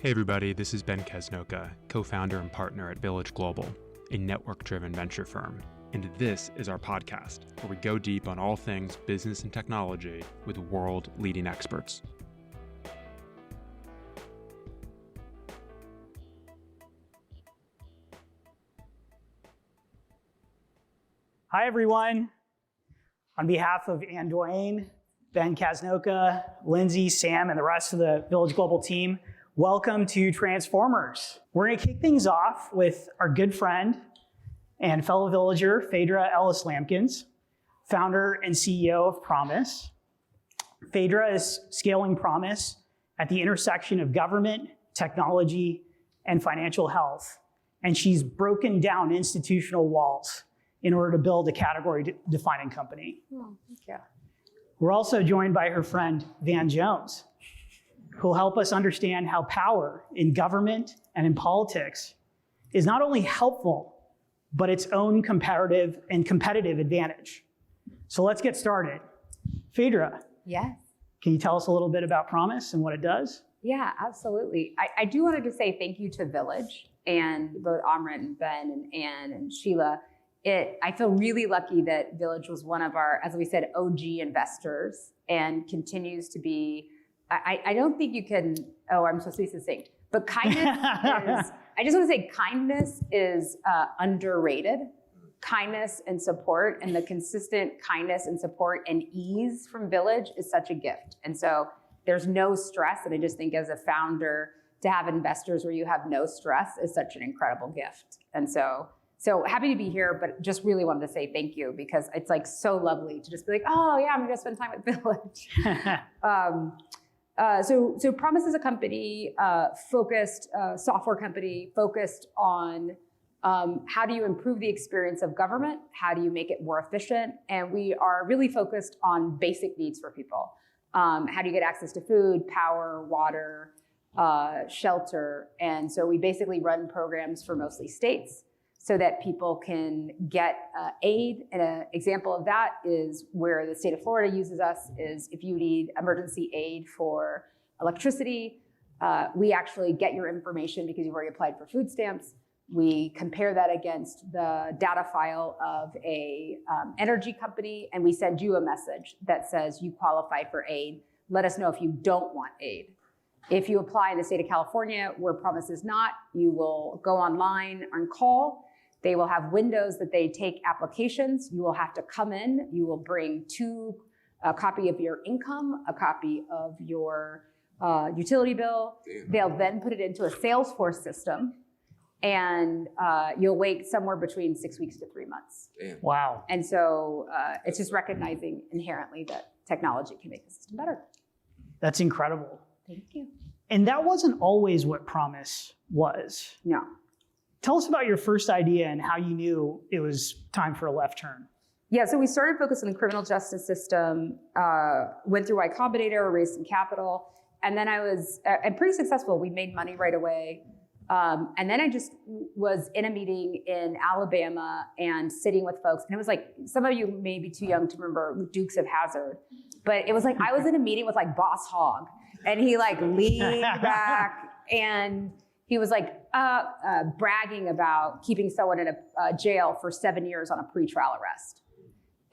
Hey everybody, this is Ben Kesnoka, co-founder and partner at Village Global, a network-driven venture firm. And this is our podcast, where we go deep on all things business and technology with world-leading experts. Hi everyone. On behalf of Ann Duane, Ben Kesnoka, Lindsay, Sam, and the rest of the Village Global team, welcome to Transformers. We're going to kick things off with our good friend and fellow villager, Phaedra Ellis-Lamkins, founder and CEO of Promise. Phaedra is scaling Promise at the intersection of government, technology, and financial health. And she's broken down institutional walls in order to build a category-defining company. Oh, thank you. We're also joined by her friend, Van Jones, who'll help us understand how power in government and in politics is not only helpful, but its own competitive advantage. So let's get started. Phaedra. Yes. Can you tell us a little bit about Promise and what it does? Yeah, absolutely. I do want to just say thank you to Village and both Amrit and Ben and Ann and Sheila. I feel really lucky that Village was one of our, as we said, OG investors and continues to be. I don't think you can, I'm supposed to be succinct, but kindness I just want to say kindness is underrated. Kindness and support, and the consistent kindness and support and ease from Village is such a gift. And so there's no stress. And I just think as a founder, to have investors where you have no stress is such an incredible gift. And so happy to be here, but just really wanted to say thank you, because it's like so lovely to just be like, oh yeah, I'm gonna spend time with Village. So Promise is a company, focused software company focused on how do you improve the experience of government? How do you make it more efficient? And we are really focused on basic needs for people. How do you get access to food, power, water, shelter? And so we basically run programs for mostly states so that people can get aid. And an example of that is where the state of Florida uses us is if you need emergency aid for electricity, we actually get your information because you've already applied for food stamps. We compare that against the data file of a energy company, and we send you a message that says you qualify for aid. Let us know if you don't want aid. If you apply in the state of California, where Promise is not, you will go online and call. They will have windows that they take applications. You will have to come in. You will bring a copy of your income, a copy of your utility bill. Damn. They'll then put it into a Salesforce system, and you'll wait somewhere between 6 weeks to 3 months. Damn. Wow. And so it's just recognizing inherently that technology can make the system better. That's incredible. Thank you. And that wasn't always what Promise was. No. Tell us about your first idea and how you knew it was time for a left turn. Yeah, so we started focusing on the criminal justice system, went through Y Combinator, raised some capital, and then I was pretty successful. We made money right away. And then I just was in a meeting in Alabama and sitting with folks. And it was like, some of you may be too young to remember Dukes of Hazzard, but it was like, I was in a meeting with like Boss Hogg, and he like leaned back and he was like bragging about keeping someone in a jail for 7 years on a pretrial arrest.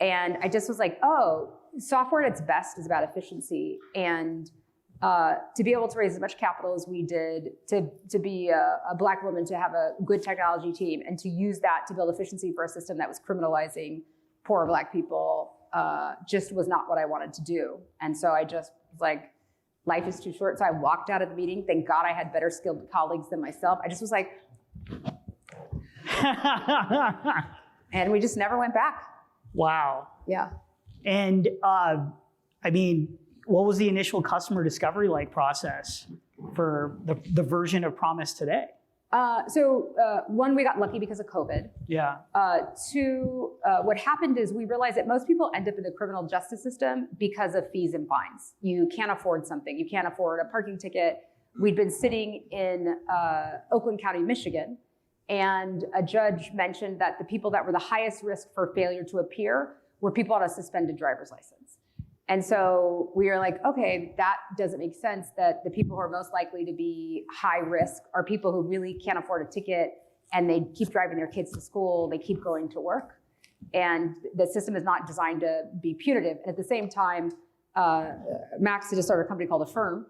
And I just was like, oh, software at its best is about efficiency. And to be able to raise as much capital as we did, to be a Black woman, to have a good technology team, and to use that to build efficiency for a system that was criminalizing poor Black people just was not what I wanted to do. And so I just was like, life is too short. So I walked out of the meeting. Thank God I had better skilled colleagues than myself. I just was like, and we just never went back. Wow. Yeah. And what was the initial customer discovery process for the version of Promise today? One, we got lucky because of COVID. Yeah. Two, what happened is we realized that most people end up in the criminal justice system because of fees and fines. You can't afford something. You can't afford a parking ticket. We'd been sitting in Oakland County, Michigan, and a judge mentioned that the people that were the highest risk for failure to appear were people on a suspended driver's license. And so we are like, okay, that doesn't make sense, that the people who are most likely to be high risk are people who really can't afford a ticket, and they keep driving their kids to school, they keep going to work. And the system is not designed to be punitive. And at the same time, Max just started a company called Affirm.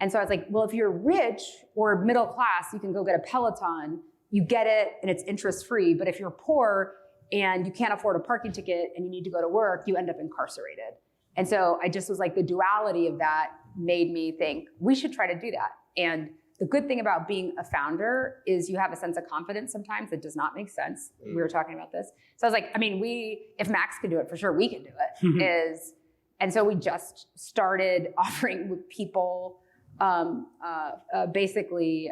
And so I was like, well, if you're rich or middle class, you can go get a Peloton, you get it and it's interest free. But if you're poor and you can't afford a parking ticket and you need to go to work, you end up incarcerated. And so I just was like, the duality of that made me think we should try to do that. And the good thing about being a founder is you have a sense of confidence sometimes that does not make sense. We were talking about this. So I was like, I mean, if Max can do it, for sure we can do it. And so we just started offering people basically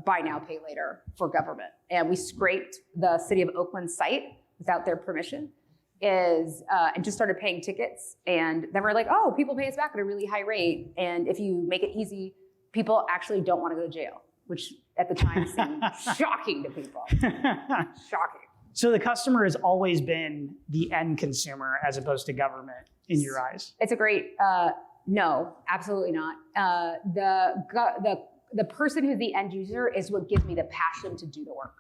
buy now, pay later for government. And we scraped the city of Oakland site without their permission, and just started paying tickets. And then we're like, oh, people pay us back at a really high rate. And if you make it easy, people actually don't want to go to jail, which at the time seemed shocking to people. Shocking. So the customer has always been the end consumer as opposed to government in your eyes? It's a great, no, absolutely not. The person who's the end user is what gives me the passion to do the work.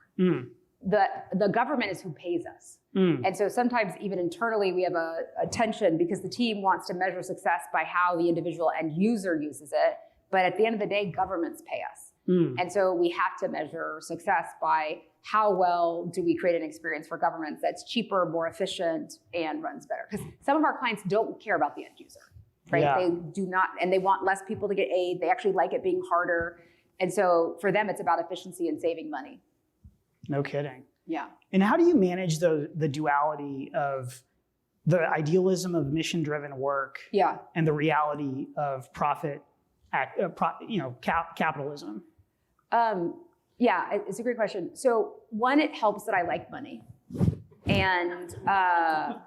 The government is who pays us. And so sometimes even internally we have a tension because the team wants to measure success by how the individual end user uses it. But at the end of the day, governments pay us. And so we have to measure success by how well do we create an experience for governments that's cheaper, more efficient, and runs better. Because some of our clients don't care about the end user, right? Yeah. They do not, and they want less people to get aid. They actually like it being harder. And so for them, it's about efficiency and saving money. No kidding. Yeah. And how do you manage the duality of the idealism of mission-driven work and the reality of profit, capitalism? Yeah, it's a great question. So one, it helps that I like money. And I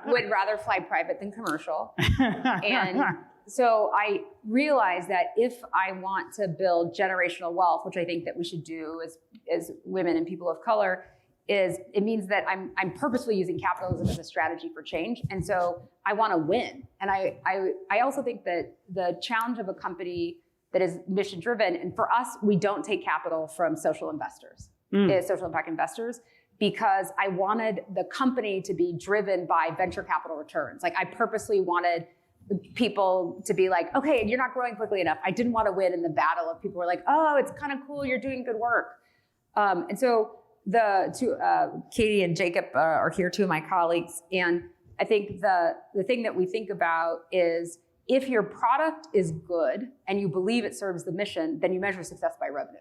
would rather fly private than commercial. And so I realized that if I want to build generational wealth, which I think that we should do as women and people of color, it means that I'm purposefully using capitalism as a strategy for change. And so I want to win. And I also think that the challenge of a company that is mission driven, and for us, we don't take capital from social investors, social impact investors, because I wanted the company to be driven by venture capital returns. Like I purposely wanted people to be like, okay, you're not growing quickly enough. I didn't want to win in the battle of people who are like, oh, it's kind of cool, you're doing good work. And so Katie and Jacob are here, two of my colleagues. And I think the thing that we think about is if your product is good and you believe it serves the mission, then you measure success by revenue.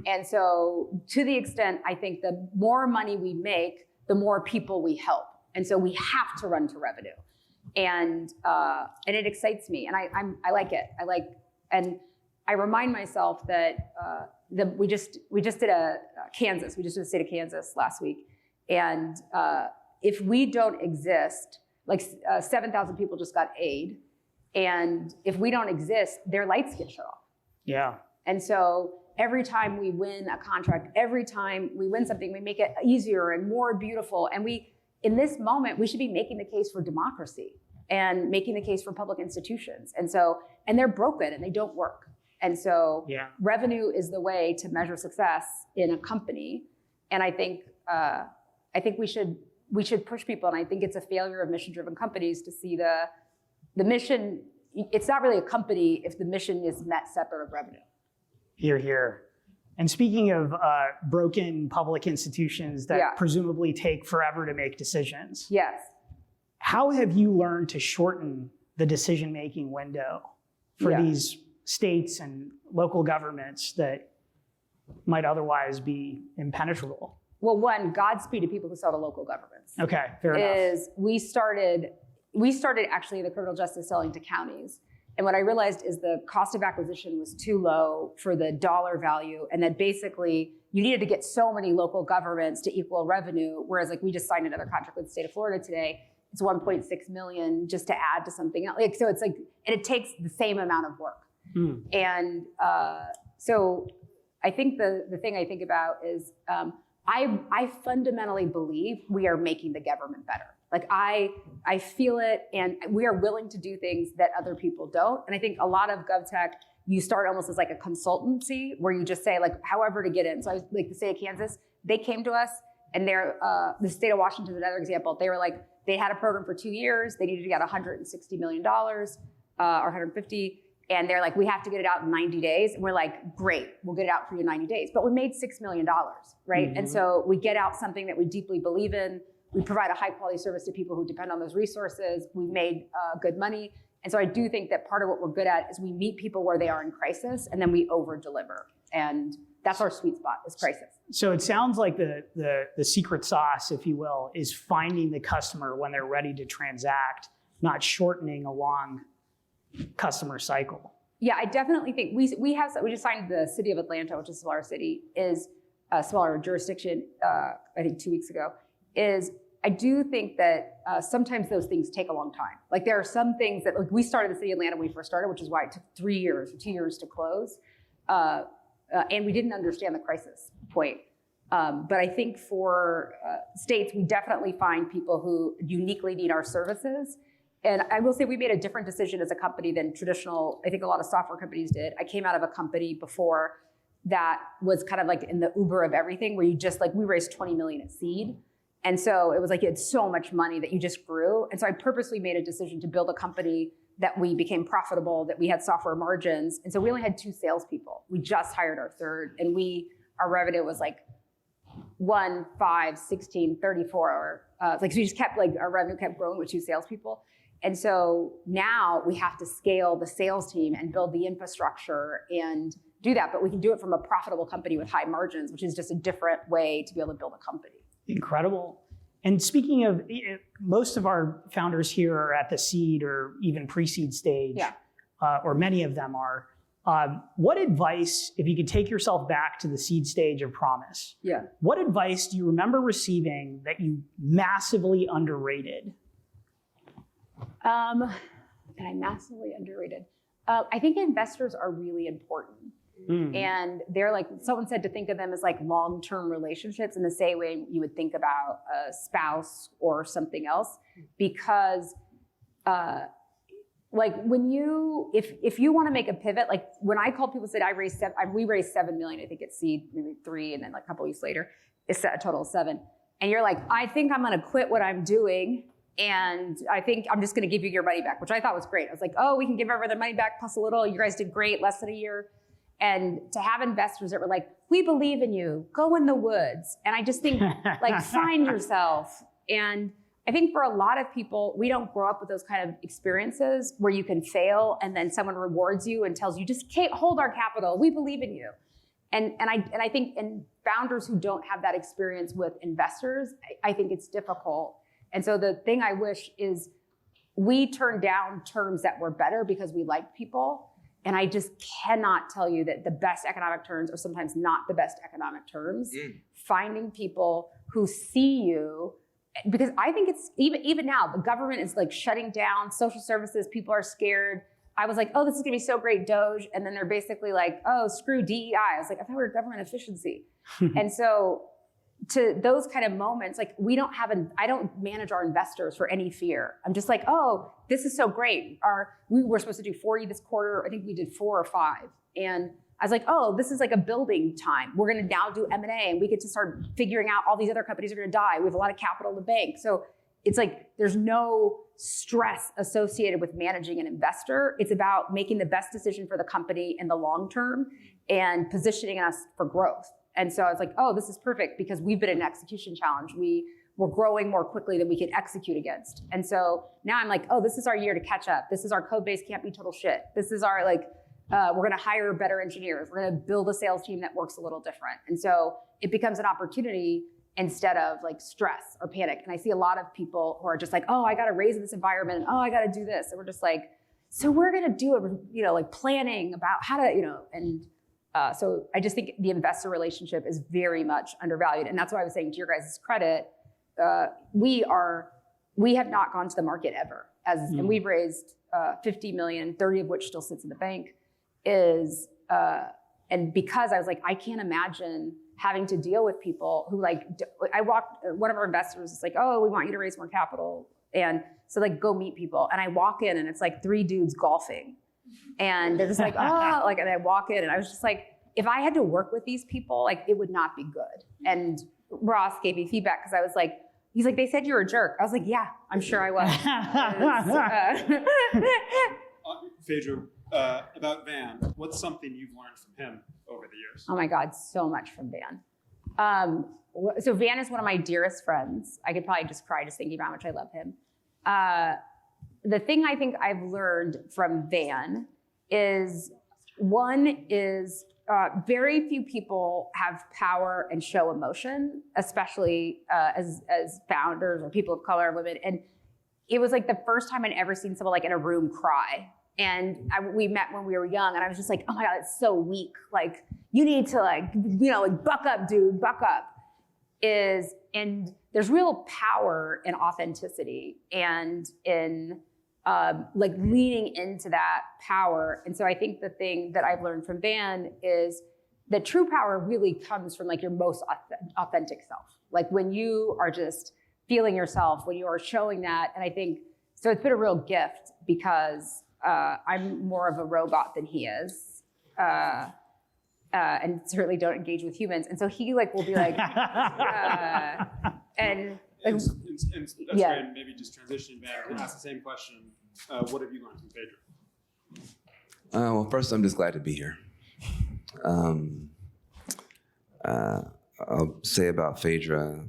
And so to the extent, I think the more money we make, the more people we help. And so we have to run to revenue. And it excites me. And I like it. And I remind myself that we just did Kansas. We just did the state of Kansas last week. And if we don't exist, like 7,000 people just got aid. And if we don't exist, their lights get shut off. Yeah. And so every time we win a contract, every time we win something, we make it easier and more beautiful. And in this moment, we should be making the case for democracy and making the case for public institutions. And they're broken and they don't work. And so revenue is the way to measure success in a company. And I think we should push people. And I think it's a failure of mission-driven companies to see the mission. It's not really a company if the mission is met separate of revenue. Hear, hear. And speaking of broken public institutions that presumably take forever to make decisions. Yes. How have you learned to shorten the decision-making window for these states and local governments that might otherwise be impenetrable? Well, one, Godspeed to people who sell to local governments. Okay, fair enough. We started actually the criminal justice selling to counties. And what I realized is the cost of acquisition was too low for the dollar value. And that basically you needed to get so many local governments to equal revenue. Whereas like we just signed another contract with the state of Florida today. It's 1.6 million just to add to something else. So it's like, and it takes the same amount of work. And so I think the thing I think about is I fundamentally believe we are making the government better. Like I feel it, and we are willing to do things that other people don't. And I think a lot of GovTech, you start almost as like a consultancy where you just say like, however to get in. So I was like the state of Kansas, they came to us, and they're, the state of Washington is another example. They were like, they had a program for 2 years. They needed to get $160 million or 150. And they're like, we have to get it out in 90 days. And we're like, great, we'll get it out for you in 90 days. But we made $6 million, right? And so we get out something that we deeply believe in. We provide a high quality service to people who depend on those resources. We made good money. And so I do think that part of what we're good at is we meet people where they are in crisis, and then we over deliver. And that's our sweet spot, is crisis. So it sounds like the secret sauce, if you will, is finding the customer when they're ready to transact, not shortening a long customer cycle. Yeah, I definitely think we just signed the city of Atlanta, which is a smaller city, is a smaller jurisdiction, I think 2 weeks ago, I do think that sometimes those things take a long time. Like there are some things that, like we started the city of Atlanta when we first started, which is why it took 3 years or 2 years to close. And we didn't understand the crisis point. But I think for states, we definitely find people who uniquely need our services. And I will say we made a different decision as a company than traditional, I think a lot of software companies did. I came out of a company before that was kind of like in the Uber of everything, where you just like, we raised 20 million at seed. And so it was like you had so much money that you just grew. And so I purposely made a decision to build a company that we became profitable, that we had software margins. And so we only had 2 salespeople. We just hired our third, and our revenue was like 1, 5, 16, 34. So we just kept our revenue kept growing with 2 salespeople. And so now we have to scale the sales team and build the infrastructure and do that. But we can do it from a profitable company with high margins, which is just a different way to be able to build a company. Incredible. And speaking of, most of our founders here are at the seed or even pre-seed stage, or many of them are. What advice, if you could take yourself back to the seed stage of Promise, what advice do you remember receiving that you massively underrated? That I massively underrated. I think investors are really important. And they're like, someone said to think of them as like long-term relationships in the same way you would think about a spouse or something else. Because like when if you want to make a pivot, like when I called people, said we raised 7 million, I think it's seed, maybe 3, and then like a couple weeks later, it's a total of 7. And you're like, I think I'm going to quit what I'm doing. And I think I'm just going to give you your money back, which I thought was great. I was like, oh, we can give everyone their money back plus a little. You guys did great, less than a year. And to have investors that were like, we believe in you, go in the woods. And I just think like, find yourself. And I think for a lot of people, we don't grow up with those kind of experiences where you can fail and then someone rewards you and tells you, just hold our capital, we believe in you. And I think in founders who don't have that experience with investors, I think it's difficult. And so the thing I wish is we turned down terms that were better because we liked people. And I just cannot tell you that the best economic terms are sometimes not the best economic terms. Finding people who see you, because I think it's even now, the government is like shutting down social services. People are scared. I was like, oh, this is gonna be so great, Doge. And then they're basically like, oh, screw DEI. I was like, I thought we were government efficiency. And so to those kind of moments, like I don't manage our investors for any fear. I'm just like, oh, this is so great. We were supposed to do 40 this quarter. I think we did 4 or 5. And I was like, oh, this is like a building time. We're going to now do M&A, and we get to start figuring out all these other companies are going to die. We have a lot of capital in the bank. So it's like, there's no stress associated with managing an investor. It's about making the best decision for the company in the long term and positioning us for growth. And so I was like, oh, this is perfect because we've been in an execution challenge. We're growing more quickly than we can execute against. And so now I'm like, oh, this is our year to catch up. This is our code base can't be total shit. This is our we're gonna hire better engineers. We're gonna build a sales team that works a little different. And so it becomes an opportunity instead of like stress or panic. And I see a lot of people who are just like, oh, I gotta raise in this environment. And, oh, I gotta do this. And we're just like, so we're gonna do it, like planning about how to, and so I just think the investor relationship is very much undervalued. And that's why I was saying, to your guys' credit, we have not gone to the market ever. And we've raised 50 million, 30 of which still sits in the bank, and because I was like, I can't imagine having to deal with people who one of our investors is like, oh, we want you to raise more capital. And so like, go meet people. And I walk in and it's like 3 dudes golfing. And they're just like, oh, like, and I walk in and I was just like, if I had to work with these people, like it would not be good. And Ross gave me feedback because I was like, he's like, they said you were a jerk. I was like, yeah, I'm sure I was. Phaedra, about Van, what's something you've learned from him over the years? Oh my God, so much from Van. So Van is one of my dearest friends. I could probably just cry just thinking about how much I love him. The thing I think I've learned from Van is, one is very few people have power and show emotion, especially as founders or people of color, women. And it was like the first time I'd ever seen someone like in a room cry. And we met when we were young, and I was just like, oh my God, it's so weak. Like, you need to like buck up, dude, buck up. And there's real power in authenticity and in like leaning into that power. And so I think the thing that I've learned from Van is that true power really comes from like your most authentic self. Like when you are just feeling yourself, when you are showing that. And I think, so it's been a real gift because I'm more of a robot than he is. And certainly don't engage with humans. And so he like will be like, and that's great. Maybe just transitioning back and ask the same question. What have you learned from Phaedra? Well, first, I'm just glad to be here. I'll say about Phaedra.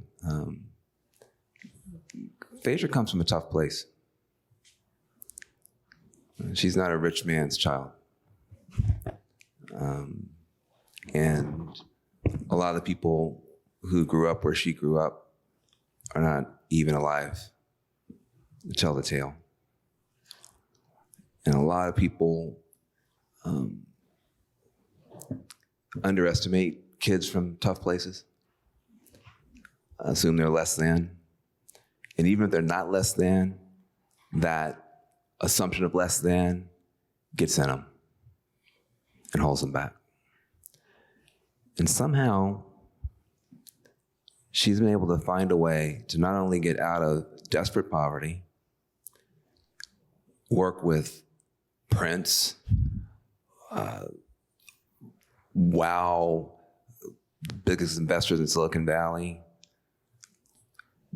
Phaedra comes from a tough place. She's not a rich man's child. And a lot of the people who grew up where she grew up are not even alive to tell the tale. And a lot of people underestimate kids from tough places, assume they're less than. And even if they're not less than, that assumption of less than gets in them and holds them back. And somehow, she's been able to find a way to not only get out of desperate poverty, work with Prince, biggest investors in Silicon Valley,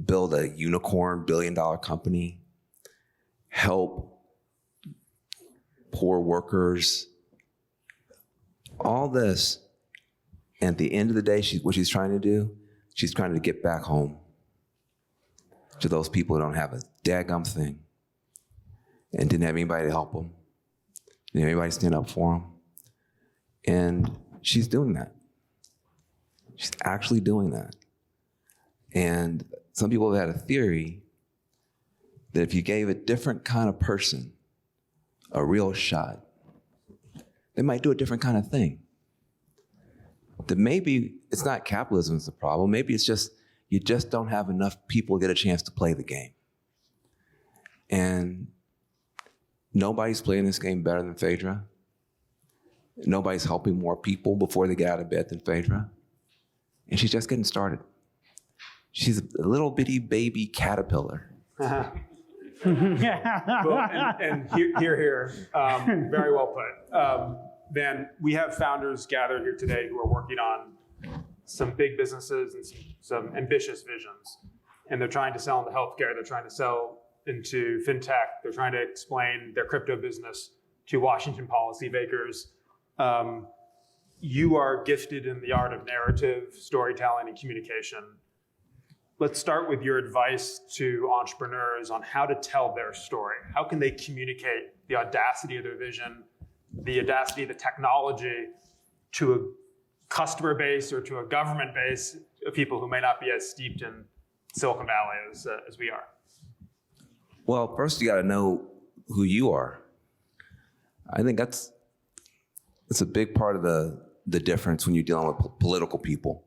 build a unicorn billion-dollar company, help poor workers, all this. And at the end of the day, what she's trying to do, she's trying to get back home to those people who don't have a daggum thing and didn't have anybody to help them, didn't have anybody to stand up for them. And she's doing that. She's actually doing that. And some people have had a theory that if you gave a different kind of person a real shot, they might do a different kind of thing. That maybe it's not capitalism that's the problem. Maybe it's just, you just don't have enough people get a chance to play the game. And nobody's playing this game better than Phaedra. Nobody's helping more people before they get out of bed than Phaedra. And she's just getting started. She's a little bitty baby caterpillar. Well, and here, very well put. Van, we have founders gathered here today who are working on some big businesses and some ambitious visions. And they're trying to sell into healthcare, they're trying to sell into fintech, they're trying to explain their crypto business to Washington policymakers. You are gifted in the art of narrative, storytelling, and communication. Let's start with your advice to entrepreneurs on how to tell their story. How can they communicate the audacity of their vision, the audacity of the technology to a customer base or to a government base of people who may not be as steeped in Silicon Valley as we are? Well, first you got to know who you are. I think that's a big part of the difference when you're dealing with political people.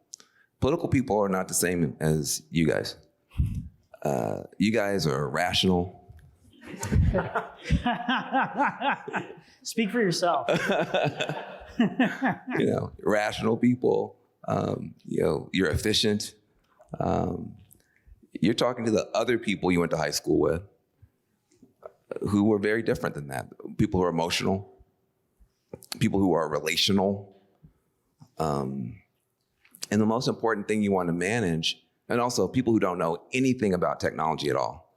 Political people are not the same as you guys. You guys are rational. Speak for yourself. Rational people You're efficient. You're talking to the other people you went to high school with who were very different than that. People who are emotional, people who are relational. And the most important thing you want to manage, and also people who don't know anything about technology at all.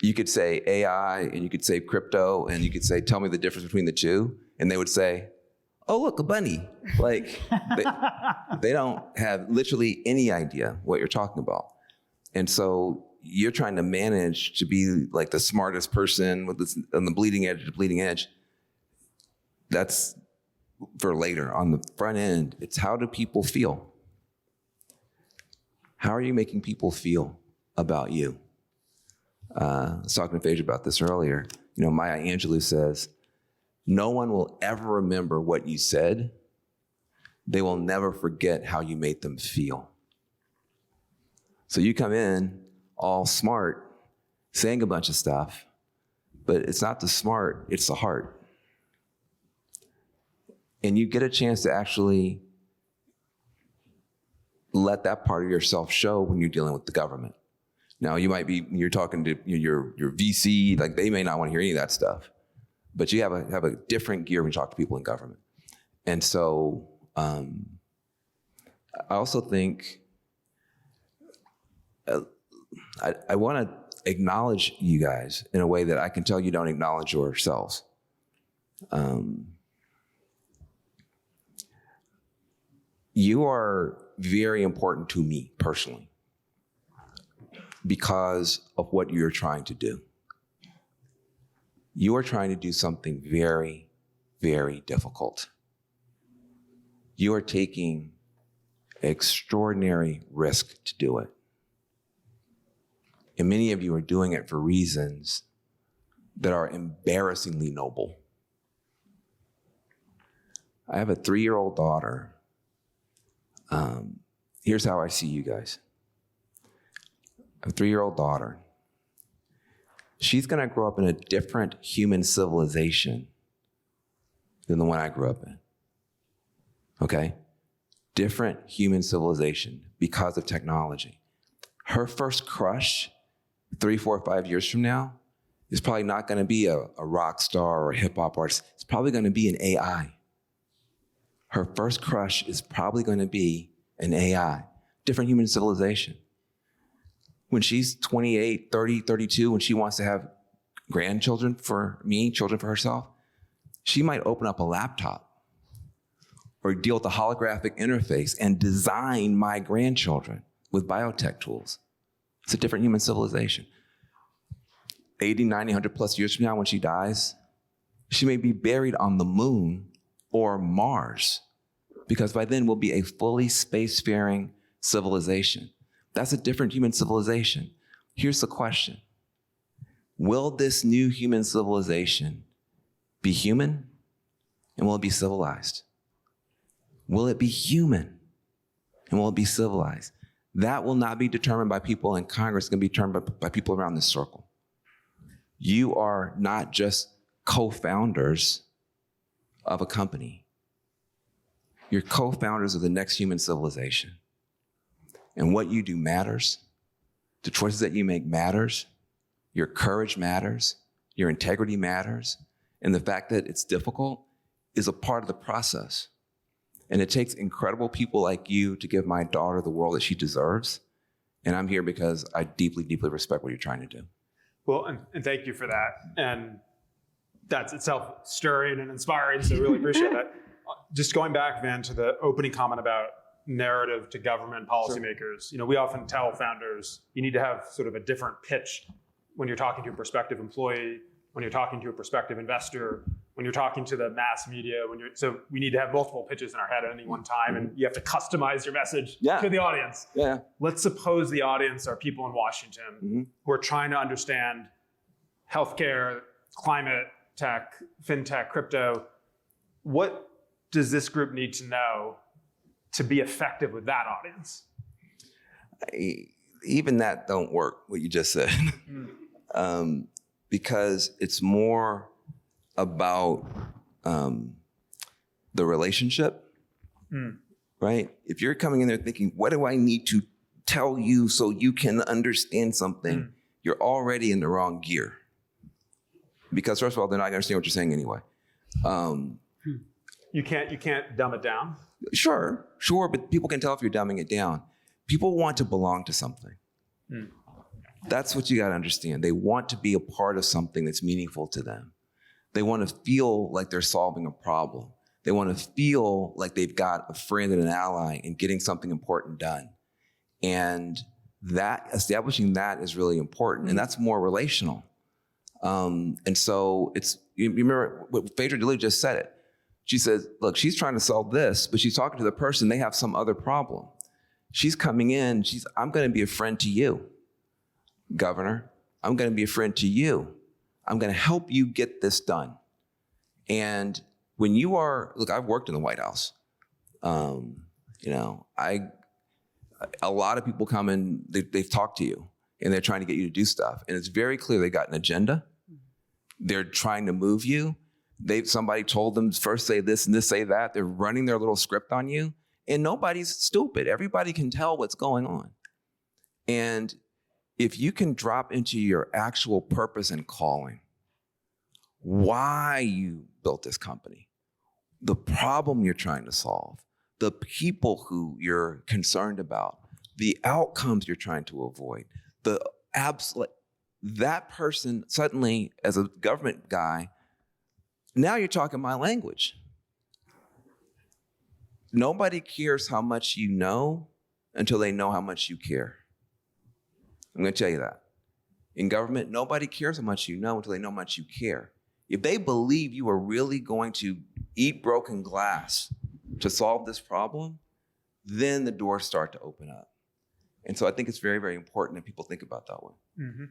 You could say AI and you could say crypto and you could say, tell me the difference between the two. And they would say, oh, look, a bunny. Like they don't have literally any idea what you're talking about. And so you're trying to manage to be like the smartest person with this, on the bleeding edge of the bleeding edge. That's for later. On the front end, it's how do people feel? How are you making people feel about you? I was talking to Phaedra about this earlier. Maya Angelou says, no one will ever remember what you said. They will never forget how you made them feel. So you come in all smart, saying a bunch of stuff, but it's not the smart, it's the heart. And you get a chance to actually let that part of yourself show when you're dealing with the government. Now, you're talking to your VC, like they may not want to hear any of that stuff, but you have a different gear when you talk to people in government. And so I also think I want to acknowledge you guys in a way that I can tell you don't acknowledge yourselves. You are very important to me personally because of what you're trying to do. You are trying to do something very, very difficult. You are taking extraordinary risk to do it. And many of you are doing it for reasons that are embarrassingly noble. I have a 3-year-old daughter. Here's how I see you guys. I have a 3-year-old daughter. She's going to grow up in a different human civilization than the one I grew up in. Okay? Different human civilization because of technology. Her first crush 3, 4, 5 years from now is probably not going to be a rock star or a hip hop artist. It's probably going to be an AI. Her first crush is probably going to be an AI, different human civilization. When she's 28, 30, 32, when she wants to have grandchildren for me, children for herself, she might open up a laptop or deal with the holographic interface and design my grandchildren with biotech tools. It's a different human civilization. 80, 90, 100 plus years from now when she dies, she may be buried on the moon or Mars, because by then we'll be a fully spacefaring civilization. That's a different human civilization. Here's the question. Will this new human civilization be human? And will it be civilized? Will it be human? And will it be civilized? That will not be determined by people in Congress. It's going to be determined by people around this circle. You are not just co-founders of a company. You're co-founders of the next human civilization. And what you do matters. The choices that you make matters. Your courage matters. Your integrity matters. And the fact that it's difficult is a part of the process. And it takes incredible people like you to give my daughter the world that she deserves. And I'm here because I deeply, deeply respect what you're trying to do. Well, and thank you for that. And that's itself stirring and inspiring, so really appreciate that. Just going back, Van, to the opening comment about narrative to government policymakers. Sure. We often tell founders, you need to have sort of a different pitch when you're talking to a prospective employee, when you're talking to a prospective investor, when you're talking to the mass media, so we need to have multiple pitches in our head at any one time, and you have to customize your message to the audience. Yeah. Let's suppose the audience are people in Washington who are trying to understand healthcare, climate, tech, fintech, crypto. What does this group need to know to be effective with that audience? Even that don't work, what you just said. Because it's more about the relationship right? If you're coming in there thinking, what do I need to tell you so you can understand something, you're already in the wrong gear. Because first of all, they're not going to understand what you're saying anyway. You can't dumb it down. Sure, but people can tell if you're dumbing it down. People want to belong to something. That's what you got to understand. They want to be a part of something that's meaningful to them. They want to feel like they're solving a problem. They want to feel like they've got a friend and an ally in getting something important done. And that establishing that is really important. And that's more relational. And so you remember what Phaedra Ellis just said it. She says, look, she's trying to solve this, but she's talking to the person, they have some other problem. She's coming in, I'm going to be a friend to you, Governor. I'm going to be a friend to you. I'm going to help you get this done. And when you are, look, I've worked in the White House. A lot of people come in, they've talked to you and they're trying to get you to do stuff. And it's very clear they got an agenda. They're trying to move you. Somebody told them first say this and this say that. They're running their little script on you. And nobody's stupid. Everybody can tell what's going on. And if you can drop into your actual purpose and calling, why you built this company, the problem you're trying to solve, the people who you're concerned about, the outcomes you're trying to avoid, that person suddenly, as a government guy, now you're talking my language. Nobody cares how much you know until they know how much you care. I'm going to tell you that. In government, nobody cares how much you know until they know how much you care. If they believe you are really going to eat broken glass to solve this problem, then the doors start to open up. And so I think it's very, very important that people think about that way. Mm-hmm.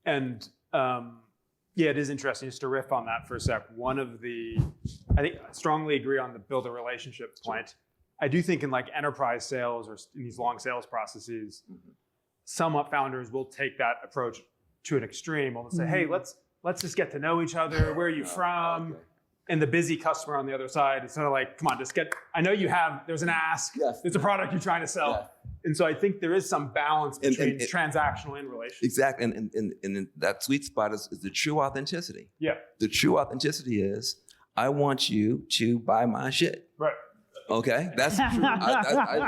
And it is interesting just to riff on that for a sec. I think I strongly agree on the build a relationship point. I do think in like enterprise sales or in these long sales processes, some founders will take that approach to an extreme. They'll say, hey, let's just get to know each other. Where are you from? Okay. And the busy customer on the other side is sort of like, come on, I know there's an ask. Yes. There's a product you're trying to sell. Yeah. And so I think there is some balance between transactional and relational. Exactly. And that sweet spot is the true authenticity. Yeah. The true authenticity is, I want you to buy my shit. Right. Okay? That's true.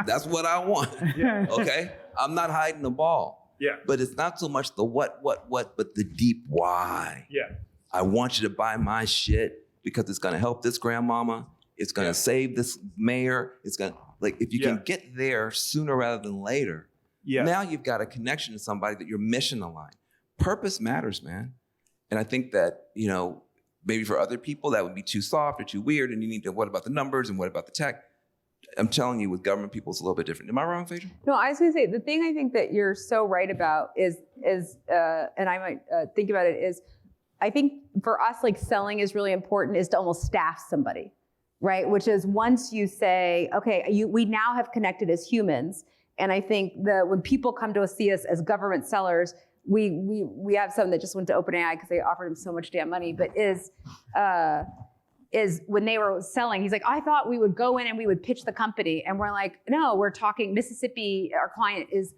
That's what I want. Yeah. Okay? I'm not hiding the ball. Yeah. But it's not so much the what, but the deep why. Yeah. I want you to buy my shit because it's going to help this grandmama. It's going to save this mayor. It's going to, if you can get there sooner rather than later, now you've got a connection to somebody that you're mission aligned. Purpose matters, man. And I think that, maybe for other people that would be too soft or too weird and you need to, what about the numbers and what about the tech? I'm telling you, with government people, it's a little bit different. Am I wrong, Phaedra? No, I was going to say, the thing I think that you're so right about is and I might think about it, is I think for us, selling is really important, is to almost staff somebody, right? Which is once you say, okay, we now have connected as humans. And I think when people come to see us as government sellers, we have some that just went to OpenAI because they offered him so much damn money, but is when they were selling, he's like, I thought we would go in and we would pitch the company. And we're like, no, we're talking Mississippi. Our client is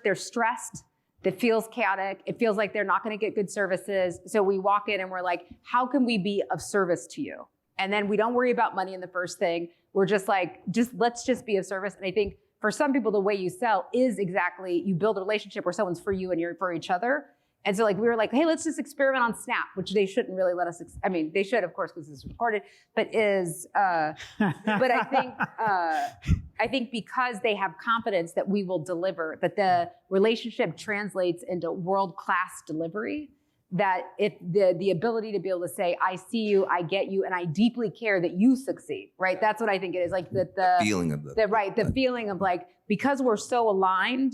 they're stressed. It feels chaotic. It feels like they're not going to get good services. So we walk in and we're like, how can we be of service to you? And then we don't worry about money in the first thing. We're just like, let's just be of service. And I think for some people, the way you sell is exactly, you build a relationship where someone's for you and you're for each other. And so we were like, hey, let's just experiment on Snap, which they shouldn't really let us, they should, of course, because this is recorded, but but I think because they have confidence that we will deliver, that the relationship translates into world-class delivery, that the ability to be able to say, I see you, I get you, and I deeply care that you succeed, right? That's what I think it is, the feeling of the feeling of because we're so aligned,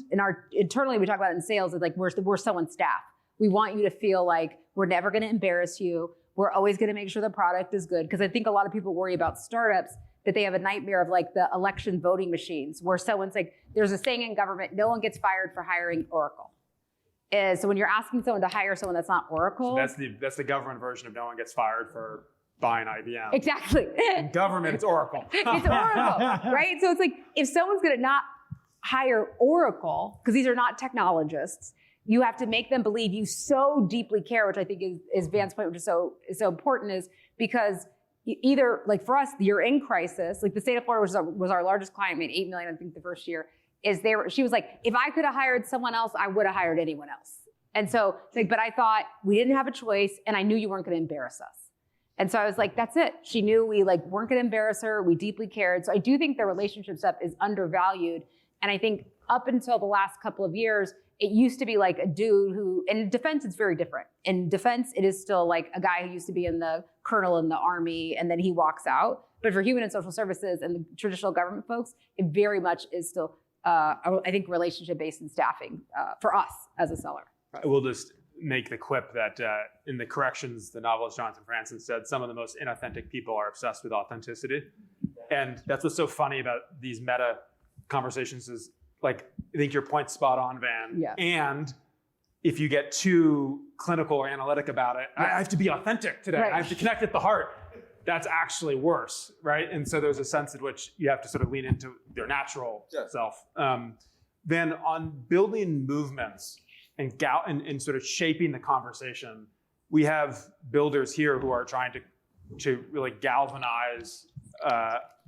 internally we talk about it in sales, it's we're so on staff. We want you to feel like we're never going to embarrass you. We're always going to make sure the product is good. Because I think a lot of people worry about startups that they have a nightmare of the election voting machines, where someone's there's a saying in government, no one gets fired for hiring Oracle. So when you're asking someone to hire someone that's not Oracle. So that's the government version of no one gets fired for buying IBM. Exactly. In government, it's Oracle. It's Oracle, right? So it's like, if someone's going to not hire Oracle, because these are not technologists, you have to make them believe you so deeply care, which I think is Van's point, which is so important, is because either, like for us, you're in crisis. Like the state of Florida, which was our largest client, made $8 million, I think, the first year. She was like, if I could have hired someone else, I would have hired anyone else. And so it's like, but I thought we didn't have a choice, and I knew you weren't going to embarrass us. And so I was like, that's it. She knew we like weren't going to embarrass her. We deeply cared. So I do think the relationship stuff is undervalued. And I think up until the last couple of years, it used to be like a dude who, in defense, it's very different. In defense, it is still like a guy who used to be in the colonel in the army, and then he walks out. But for human and social services and the traditional government folks, it very much is still, I think, relationship-based in staffing for us as a seller. I will just make the quip that in the corrections, the novelist Jonathan Franzen said, some of the most inauthentic people are obsessed with authenticity. And that's what's so funny about these meta conversations is, like, I think your point's spot on, Van. Yeah. And if you get too clinical or analytic about it, I have to be authentic today. Right. I have to connect at the heart. That's actually worse, right? And so there's a sense in which you have to sort of lean into your natural self. Then on building movements and sort of shaping the conversation, we have builders here who are trying to really galvanize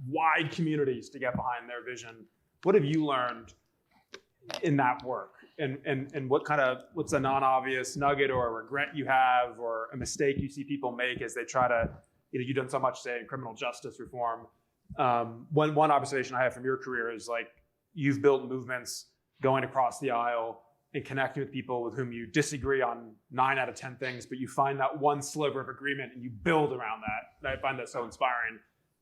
wide communities to get behind their vision. What have you learned in that work? And what's a non-obvious nugget or a regret you have or a mistake you see people make as they try to, you've done so much, say, in criminal justice reform. One observation I have from your career is, like, you've built movements going across the aisle and connecting with people with whom you disagree on 9 out of 10 things, but you find that one sliver of agreement and you build around that. I find that so inspiring.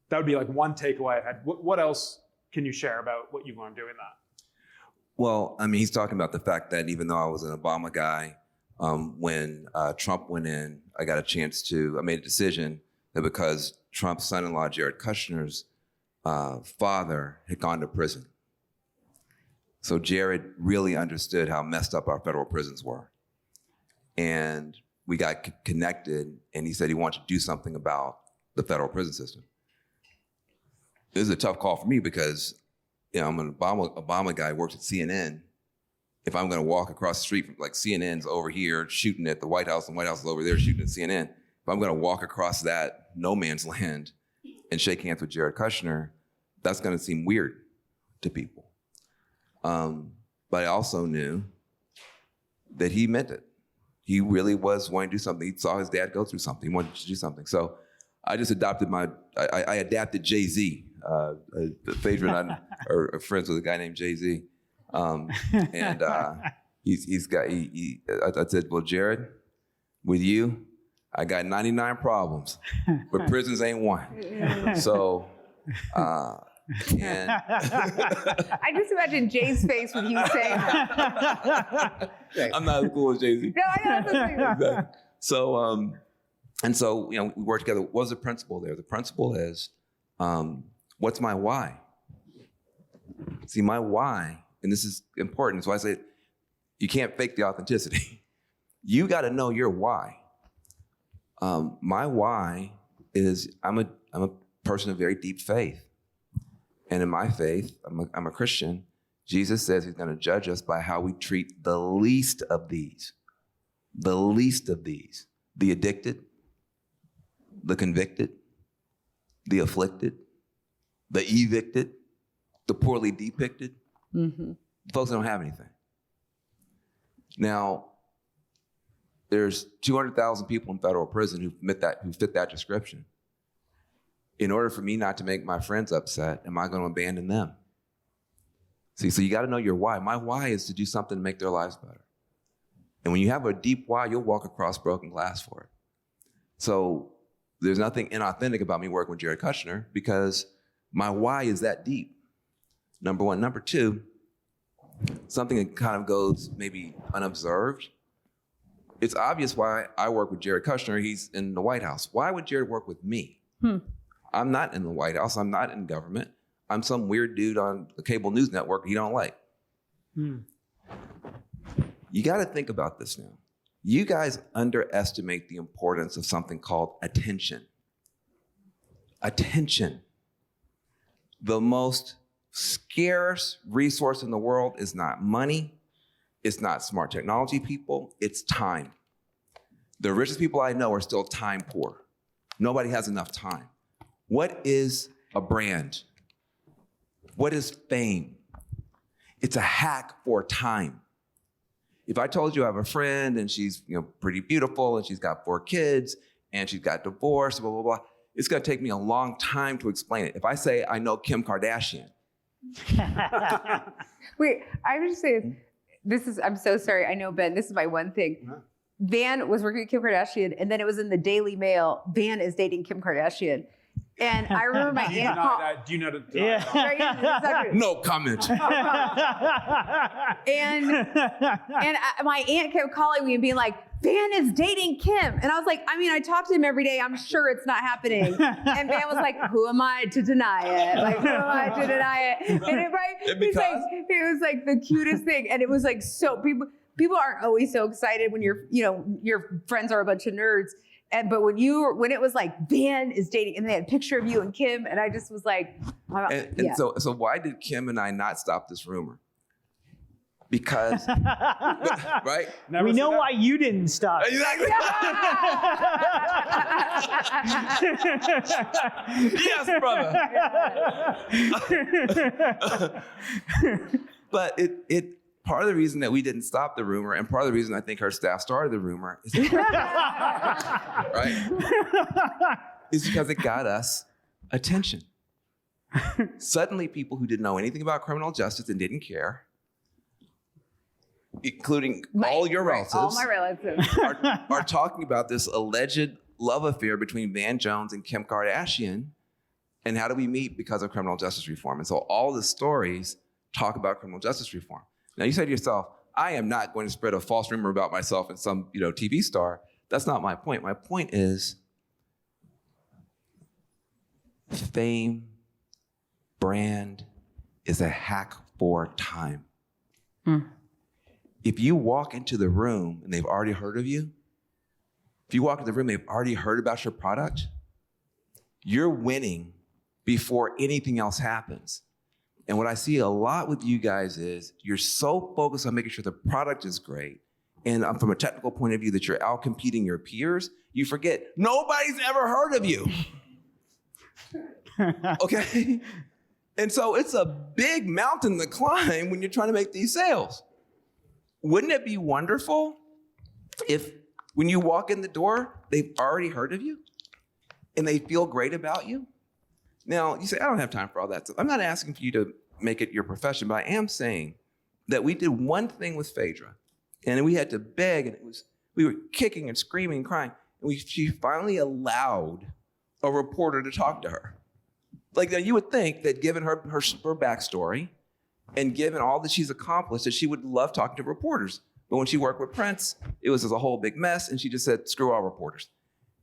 That would be like one takeaway I've had. What else can you share about what you've learned doing that? Well, I mean, he's talking about the fact that even though I was an Obama guy, when Trump went in, I made a decision that because Trump's son-in-law, Jared Kushner's father, had gone to prison. So Jared really understood how messed up our federal prisons were. And we got connected, and he said he wanted to do something about the federal prison system. This is a tough call for me because, I'm an Obama guy, works at CNN. If I'm going to walk across the street from, like, CNN's over here shooting at the White House, and the White House is over there shooting at CNN. If I'm going to walk across that no man's land and shake hands with Jared Kushner, that's going to seem weird to people. But I also knew that he meant it. He really was wanting to do something. He saw his dad go through something. He wanted to do something. So I just adapted Jay-Z. Phaedra and I are friends with a guy named Jay-Z. I said, well, Jared, with you, I got 99 problems, but prisons ain't one. So, and I just imagine Jay's face when you say that. I'm not as cool as Jay-Z. No, I know. That's Exactly. So, so we work together. What was the principle there? The principle is, what's my why? See, my why, and this is important, so I say you can't fake the authenticity. You got to know your why. My why is I'm a person of very deep faith. And in my faith, I'm a Christian. Jesus says he's going to judge us by how we treat the least of these. The least of these. The addicted, the convicted, the afflicted, the evicted, the poorly depicted. Mm-hmm. Folks that don't have anything. Now, there's 200,000 people in federal prison who fit that description. In order for me not to make my friends upset, am I going to abandon them? See, so you got to know your why. My why is to do something to make their lives better. And when you have a deep why, you'll walk across broken glass for it. So there's nothing inauthentic about me working with Jared Kushner because my why is that deep. Number one. Number two, something that kind of goes maybe unobserved. It's obvious why I work with Jared Kushner. He's in the White House. Why would Jared work with me? I'm not in the White House. I'm not in government. I'm some weird dude on a cable news network he don't like. You got to think about this now. You guys underestimate the importance of something called attention. attention. The most scarce resource in the world is not money, it's not smart technology people, it's time. The richest people I know are still time poor. Nobody has enough time. What is a brand? What is fame? It's a hack for time. If I told you I have a friend and she's pretty beautiful and she's got 4 kids and she's got divorced, blah, blah, blah, it's gonna take me a long time to explain it. If I say I know Kim Kardashian. Wait, I would just say, I'm so sorry, I know, Ben, this is my one thing. Uh-huh. Van was working with Kim Kardashian, and then it was in the Daily Mail, Van is dating Kim Kardashian. And I remember my aunt. Do you know that? Yeah. No comment. And my aunt kept calling me and being like, Van is dating Kim. And I was like, I talk to him every day. I'm sure it's not happening. And Van was like, who am I to deny it? Like, who am I to deny it? And it was like the cutest thing. And it was like, so people aren't always so excited when your friends are a bunch of nerds. But when it was like Van is dating, and they had a picture of you and Kim, and I just was like, So why did Kim and I not stop this rumor? Because, right? We know why you didn't stop. Exactly. Yes, brother. But it part of the reason that we didn't stop the rumor, and part of the reason I think her staff started the rumor, is right? Is because it got us attention. Suddenly, people who didn't know anything about criminal justice and didn't care, including all your relatives, all my relatives, are talking about this alleged love affair between Van Jones and Kim Kardashian, and how do we meet because of criminal justice reform? And so all the stories talk about criminal justice reform. Now you say to yourself, I am not going to spread a false rumor about myself and some TV star. That's not my point. My point is fame, brand is a hack for time. If you walk into the room and they've already heard of you, if you walk into the room, they've already heard about your product, you're winning before anything else happens. And what I see a lot with you guys is you're so focused on making sure the product is great, and from a technical point of view that you're out competing your peers, you forget nobody's ever heard of you. Okay? And so it's a big mountain to climb when you're trying to make these sales. Wouldn't it be wonderful if when you walk in the door, they've already heard of you and they feel great about you? Now, you say, I don't have time for all that stuff. I'm not asking for you to make it your profession, but I am saying that we did one thing with Phaedra, and we had to beg, and we were kicking and screaming and crying, and she finally allowed a reporter to talk to her. Like, you would think that given her backstory and given all that she's accomplished, that she would love talking to reporters. But when she worked with Prince, it was a whole big mess, and she just said, screw all reporters.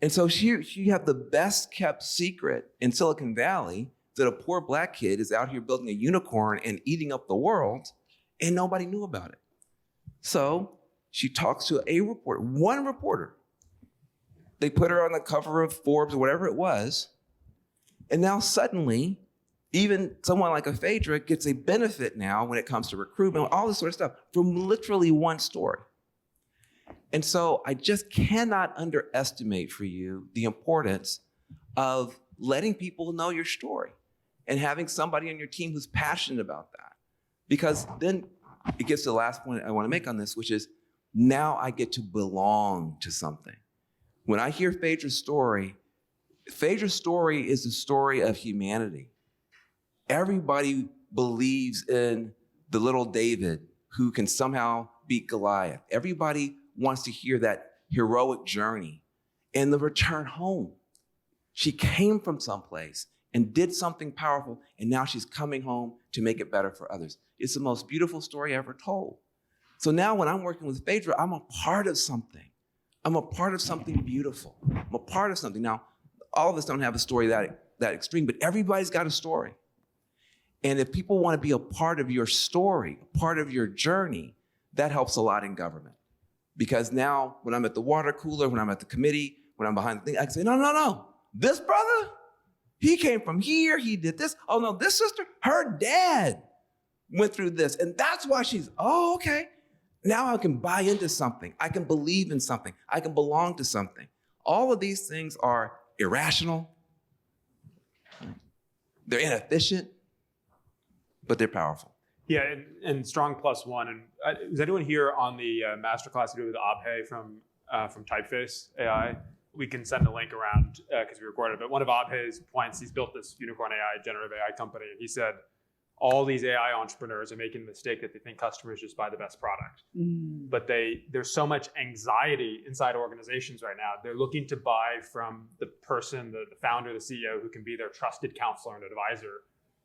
And so she had the best kept secret in Silicon Valley that a poor black kid is out here building a unicorn and eating up the world, and nobody knew about it. So she talks to a reporter, one reporter. They put her on the cover of Forbes or whatever it was, and now suddenly, even someone like a Phaedra gets a benefit now when it comes to recruitment, all this sort of stuff, from literally one story. And so I just cannot underestimate for you the importance of letting people know your story and having somebody on your team who's passionate about that. Because then it gets to the last point I want to make on this, which is now I get to belong to something. When I hear Phaedra's story is the story of humanity. Everybody believes in the little David who can somehow beat Goliath. Everybody wants to hear that heroic journey and the return home. She came from someplace and did something powerful, and now she's coming home to make it better for others. It's the most beautiful story ever told. So now when I'm working with Phaedra, I'm a part of something. I'm a part of something beautiful. I'm a part of something. Now, all of us don't have a story that extreme, but everybody's got a story. And if people want to be a part of your story, a part of your journey, that helps a lot in government. Because now when I'm at the water cooler, when I'm at the committee, when I'm behind the thing, I can say, no. This brother, He came from here. He did this. Oh, no, this sister, her dad went through this. And that's why she's, oh, okay. Now I can buy into something. I can believe in something. I can belong to something. All of these things are irrational. They're inefficient, but they're powerful. Yeah, and strong +1. And is anyone here on the masterclass we did with Abhay from Typeface AI? We can send a link around because we recorded it. But one of Abhay's points, he's built this unicorn AI, generative AI company. And he said, all these AI entrepreneurs are making the mistake that they think customers just buy the best product. But there's so much anxiety inside organizations right now. They're looking to buy from the person, the founder, the CEO, who can be their trusted counselor and advisor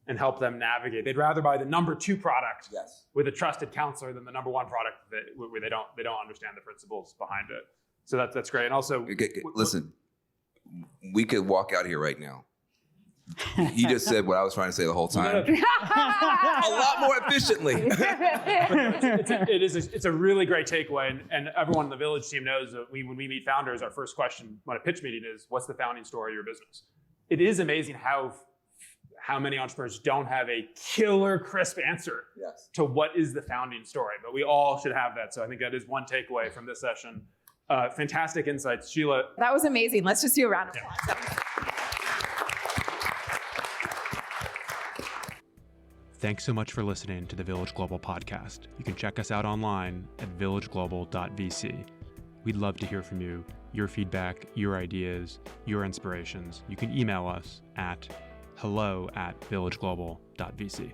and help them navigate. They'd rather buy the number 2 product with a trusted counselor than the number 1 product where they don't understand the principles behind it. So that's great. And also, listen, we could walk out here right now. He just said what I was trying to say the whole time. A lot more efficiently. It's a really great takeaway. And everyone in the Village team knows that when we meet founders, our first question on a pitch meeting is, what's the founding story of your business? It is amazing how many entrepreneurs don't have a killer crisp answer to what is the founding story. But we all should have that. So I think that is one takeaway from this session. Fantastic insights. Sheila. That was amazing. Let's just do a round of applause. Thanks so much for listening to the Village Global podcast. You can check us out online at villageglobal.vc. We'd love to hear from you, your feedback, your ideas, your inspirations. You can email us at hello@villageglobal.vc.